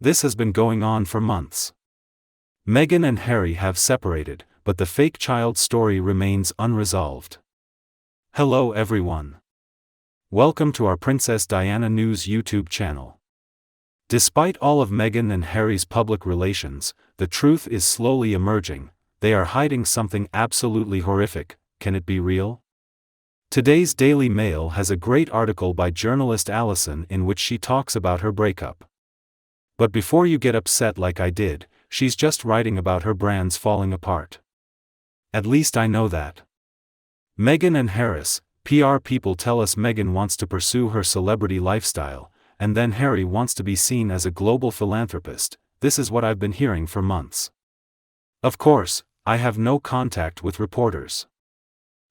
This has been going on for months. Meghan and Harry have separated, but the fake child story remains unresolved. Hello everyone. Welcome to our Princess Diana News YouTube channel. Despite all of Meghan and Harry's public relations, the truth is slowly emerging. They are hiding something absolutely horrific. Can it be real? Today's Daily Mail has a great article by journalist Alison in which she talks about her breakup. But before you get upset like I did, she's just writing about her brands falling apart. At least I know that. Meghan and Harris, PR people tell us Meghan wants to pursue her celebrity lifestyle, and then Harry wants to be seen as a global philanthropist. This is what I've been hearing for months. Of course, I have no contact with reporters.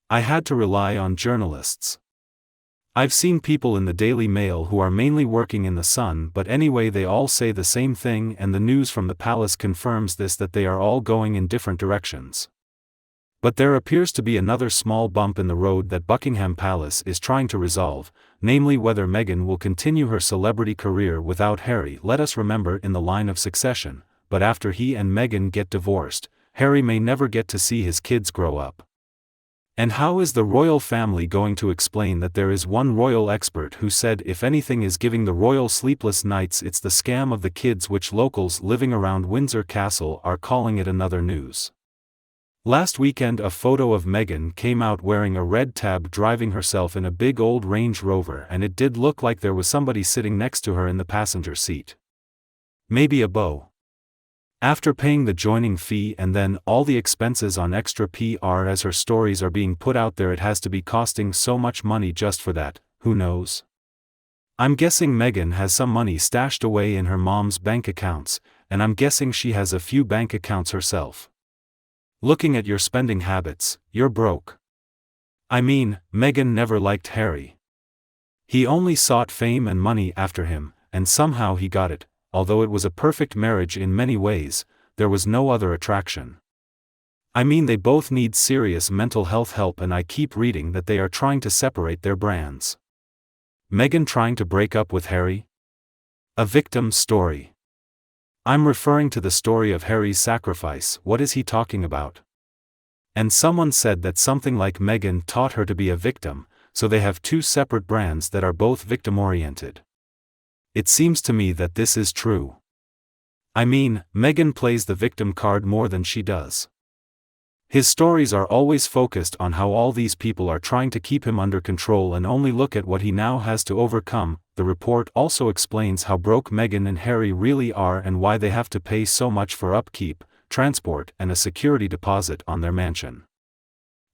I had to rely on journalists. I've seen people in the Daily Mail who are mainly working in the Sun, but anyway they all say the same thing, and the news from the palace confirms this, that they are all going in different directions. But there appears to be another small bump in the road that Buckingham Palace is trying to resolve, namely whether Meghan will continue her celebrity career without Harry. Let us remember in the line of succession, but after he and Meghan get divorced, Harry may never get to see his kids grow up. And how is the royal family going to explain that? There is one royal expert who said if anything is giving the royal sleepless nights, it's the scam of the kids, which locals living around Windsor Castle are calling it another news. Last weekend a photo of Meghan came out wearing a red tab, driving herself in a big old Range Rover, and it did look like there was somebody sitting next to her in the passenger seat. Maybe a beau. After paying the joining fee and then all the expenses on extra PR as her stories are being put out there, it has to be costing so much money just for that. Who knows? I'm guessing Meghan has some money stashed away in her mom's bank accounts, and I'm guessing she has a few bank accounts herself. Looking at your spending habits, you're broke. I mean, Meghan never liked Harry. He only sought fame and money after him, and somehow he got it. Although it was a perfect marriage in many ways, there was no other attraction. I mean, they both need serious mental health help, and I keep reading that they are trying to separate their brands. Meghan trying to break up with Harry? A victim story. I'm referring to the story of Harry's sacrifice. What is he talking about? And someone said that something like Meghan taught her to be a victim, so they have two separate brands that are both victim-oriented. It seems to me that this is true. I mean, Meghan plays the victim card more than she does. His stories are always focused on how all these people are trying to keep him under control, and only look at what he now has to overcome. The report also explains how broke Meghan and Harry really are and why they have to pay so much for upkeep, transport, and a security deposit on their mansion.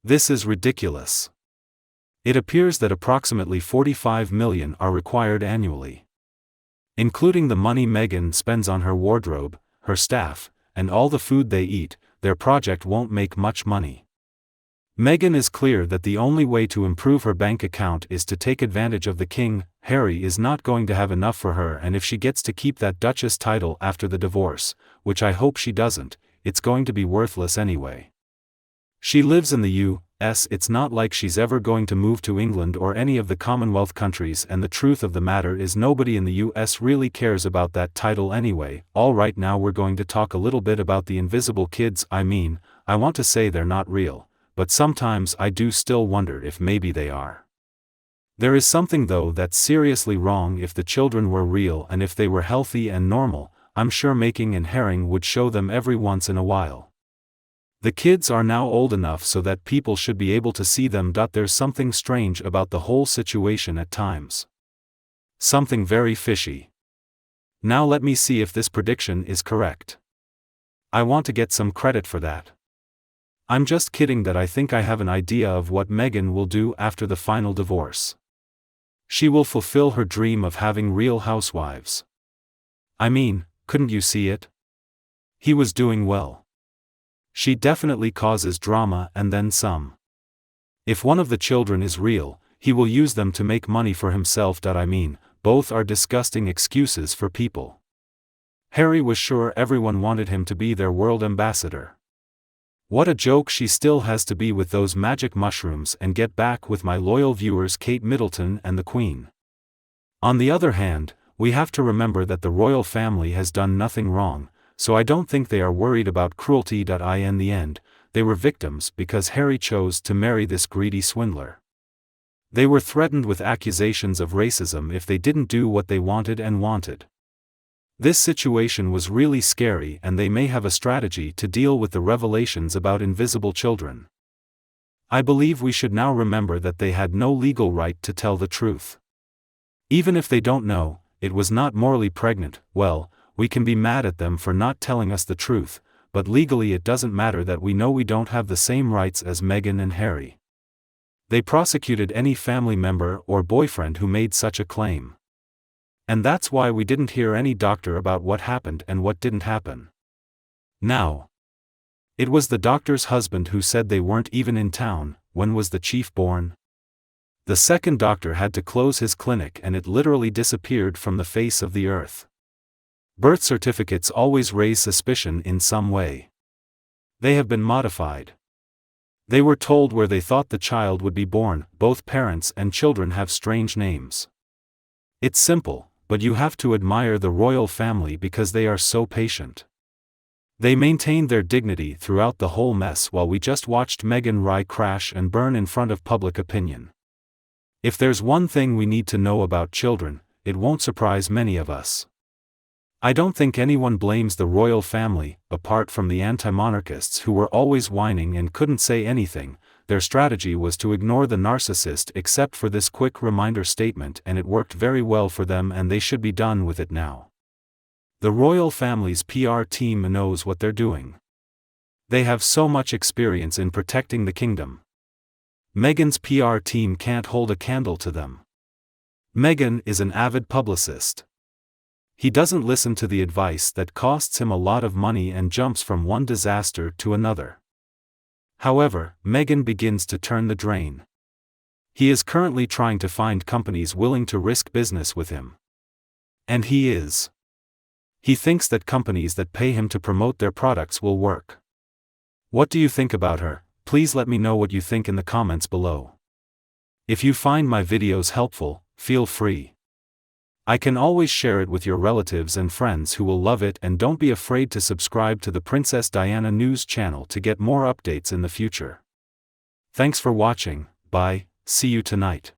This is ridiculous. It appears that approximately $45 million are required annually. Including the money Meghan spends on her wardrobe, her staff, and all the food they eat, their project won't make much money. Meghan is clear that the only way to improve her bank account is to take advantage of the king. Harry is not going to have enough for her, and if she gets to keep that Duchess title after the divorce, which I hope she doesn't, it's going to be worthless anyway. She lives in the U.S., it's not like she's ever going to move to England or any of the Commonwealth countries, and the truth of the matter is nobody in the U.S. really cares about that title anyway. Alright, now we're going to talk a little bit about the invisible kids. I mean, I want to say they're not real, but sometimes I do still wonder if maybe they are. There is something though that's seriously wrong. If the children were real and if they were healthy and normal, I'm sure Meghan and Harry would show them every once in a while. The kids are now old enough so that people should be able to see them. There's something strange about the whole situation at times. Something very fishy. Now let me see if this prediction is correct. I want to get some credit for that. I'm just kidding that I think I have an idea of what Meghan will do after the final divorce. She will fulfill her dream of having real housewives. I mean, couldn't you see it? He was doing well. She definitely causes drama and then some. If one of the children is real, he will use them to make money for himself. I mean, both are disgusting excuses for people. Harry was sure everyone wanted him to be their world ambassador. What a joke she still has to be with those magic mushrooms and get back with my loyal viewers Kate Middleton and the Queen. On the other hand, we have to remember that the royal family has done nothing wrong, so I don't think they are worried about cruelty. In the end, they were victims because Harry chose to marry this greedy swindler. They were threatened with accusations of racism if they didn't do what they wanted. This situation was really scary, and they may have a strategy to deal with the revelations about invisible children. I believe we should now remember that they had no legal right to tell the truth. Even if they don't know, it was not morally pregnant. Well, we can be mad at them for not telling us the truth, but legally it doesn't matter that we know we don't have the same rights as Meghan and Harry. They prosecuted any family member or boyfriend who made such a claim. And that's why we didn't hear any doctor about what happened and what didn't happen. Now, it was the doctor's husband who said they weren't even in town. When was the chief born? The second doctor had to close his clinic and it literally disappeared from the face of the earth. Birth certificates always raise suspicion in some way. They have been modified. They were told where they thought the child would be born. Both parents and children have strange names. It's simple, but you have to admire the royal family because they are so patient. They maintained their dignity throughout the whole mess while we just watched Meghan crash and burn in front of public opinion. If there's one thing we need to know about children, it won't surprise many of us. I don't think anyone blames the royal family, apart from the anti-monarchists who were always whining and couldn't say anything. Their strategy was to ignore the narcissist except for this quick reminder statement, and it worked very well for them, and they should be done with it now. The royal family's PR team knows what they're doing. They have so much experience in protecting the kingdom. Meghan's PR team can't hold a candle to them. Meghan is an avid publicist. He doesn't listen to the advice that costs him a lot of money and jumps from one disaster to another. However, Meghan begins to turn the drain. He is currently trying to find companies willing to risk business with him. And he is. He thinks that companies that pay him to promote their products will work. What do you think about her? Please let me know what you think in the comments below. If you find my videos helpful, feel free. I can always share it with your relatives and friends who will love it, and don't be afraid to subscribe to the Princess Diana News channel to get more updates in the future. Thanks for watching. Bye, see you tonight.